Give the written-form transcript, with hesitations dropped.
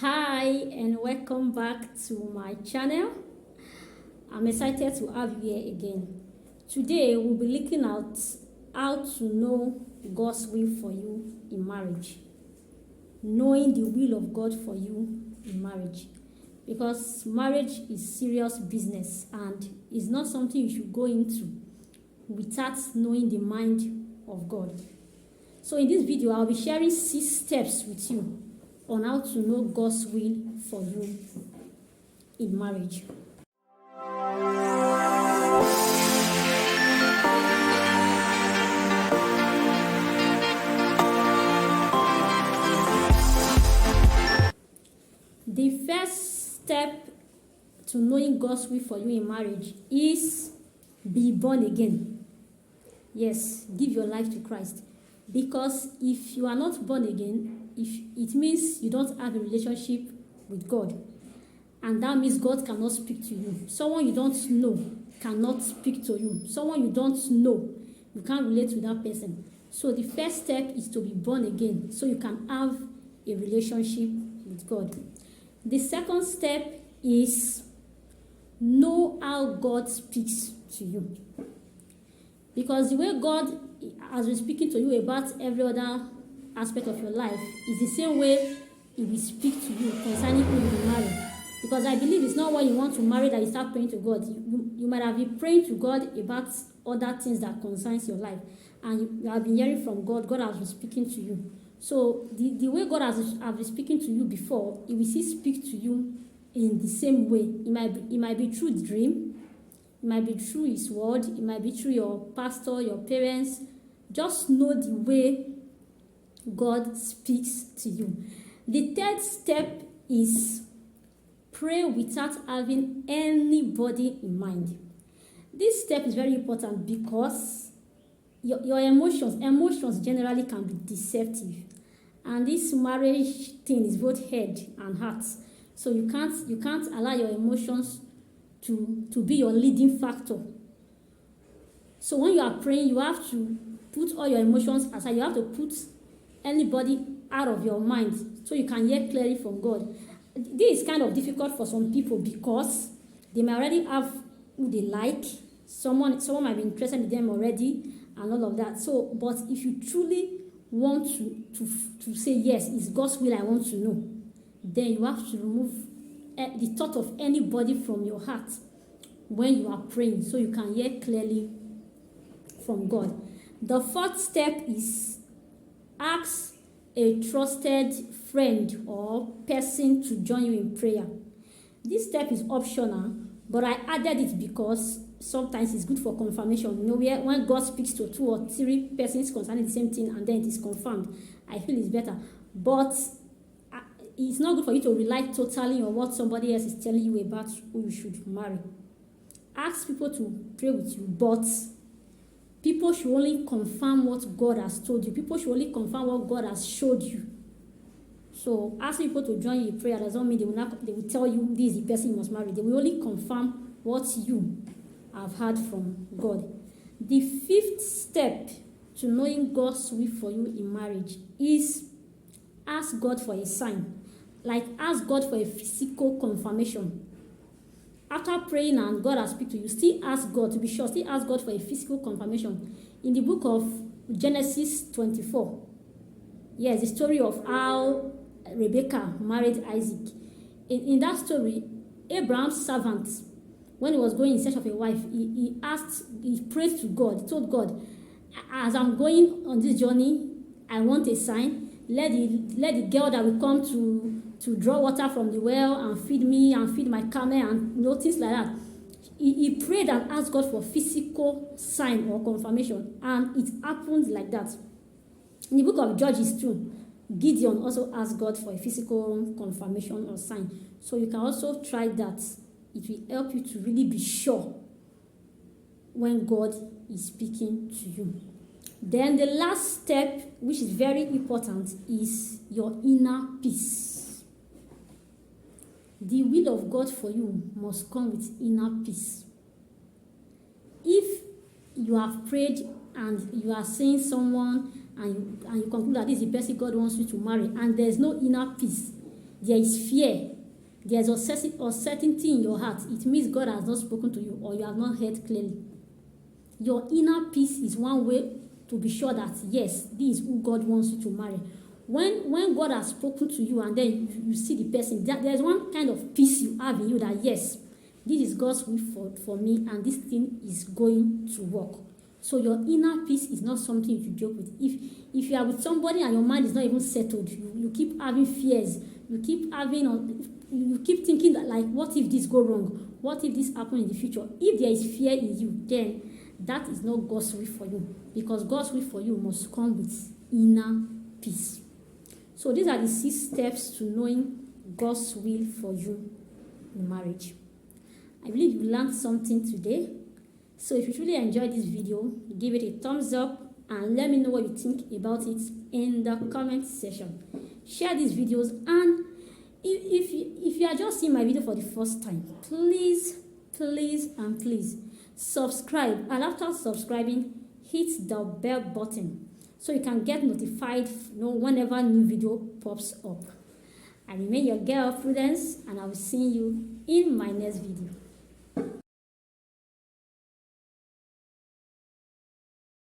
Hi and welcome back to my channel. I'm excited to have you here again. Today we'll be looking at how to know God's will for you in marriage. Knowing the will of God for you in marriage. Because marriage is serious business and it's not something you should go into without knowing the mind of God. So in this video, I'll be sharing 6 steps with you on how to know God's will for you in marriage. The first step to knowing God's will for you in marriage is be born again. Yes, give your life to Christ. Because if you are not born again, it means you don't have a relationship with God. And that means God cannot speak to you. Someone you don't know cannot speak to you. Someone you don't know, you can't relate to that person. So the first step is to be born again so you can have a relationship with God. The second step is know how God speaks to you. Because the way God has been speaking to you about every other aspect of your life is the same way He will speak to you concerning who you will marry. Because I believe it's not when you want to marry that you start praying to God. You might have been praying to God about other things that concerns your life. And you have been hearing from God. God has been speaking to you. So the way God has been speaking to you before, He will still speak to you in the same way. It might be through dream. It might be through His word. It might be through your pastor, your parents. Just know the way God speaks to you. The third step is pray without having anybody in mind. This step is very important because your emotions generally can be deceptive. And this marriage thing is both head and heart. So you can't allow your emotions to be your leading factor. So when you are praying, you have to put all your emotions aside. You have to put anybody out of your mind so you can hear clearly from God. This is kind of difficult for some people because they may already have who they like. Someone might be interested in them already and all of that. So, but if you truly want to say, yes, it's God's will I want to know, then you have to remove the thought of anybody from your heart when you are praying so you can hear clearly from God. The fourth step is ask a trusted friend or person to join you in prayer. This step is optional, but I added it because sometimes it's good for confirmation. You know, when God speaks to 2 or 3 persons concerning the same thing and then it is confirmed, I feel it's better. But it's not good for you to rely totally on what somebody else is telling you about who you should marry. Ask people to pray with you, but people should only confirm what God has told you. People should only confirm what God has showed you. So asking people to join you in prayer doesn't mean they will tell you this is the person you must marry. They will only confirm what you have heard from God. The 5th step to knowing God's will for you in marriage is ask God for a sign. Like ask God for a physical confirmation. After praying and God has spoken to you, still ask God, to be sure, still ask God for a physical confirmation. In the book of Genesis 24, yes, the story of how Rebekah married Isaac. In that story, Abraham's servant, when he was going in search of a wife, he prayed to God. He told God, as I'm going on this journey, I want a sign. Let the girl that will come to draw water from the well and feed me and feed my camel and things like that. He prayed and asked God for physical sign or confirmation, and it happened like that. In the book of Judges too, Gideon also asked God for a physical confirmation or sign. So you can also try that. It will help you to really be sure when God is speaking to you. Then the last step, which is very important, is your inner peace. The will of God for you must come with inner peace. If you have prayed and you are seeing someone and you conclude that this is the person God wants you to marry and there's no inner peace, there is fear, there's uncertainty in your heart, it means God has not spoken to you or you have not heard clearly. Your inner peace is one way to be sure that, yes, this is who God wants you to marry. When God has spoken to you and then you see the person, there's one kind of peace you have in you that, yes, this is God's will for me and this thing is going to work. So your inner peace is not something you joke with. If you are with somebody and your mind is not even settled, you keep having fears, you keep thinking that, like, what if this go wrong? What if this happen in the future? If there is fear in you, then that is not God's will for you, because God's will for you must come with inner peace. So these are the 6 steps to knowing God's will for you in marriage. I believe you learned something today. So if you truly enjoyed this video, give it a thumbs up and let me know what you think about it in the comment section. Share these videos, and if you are just seeing my video for the first time, please subscribe, and after subscribing, hit the bell button so you can get notified whenever new video pops up. I remain your girl Prudence, and I will see you in my next video.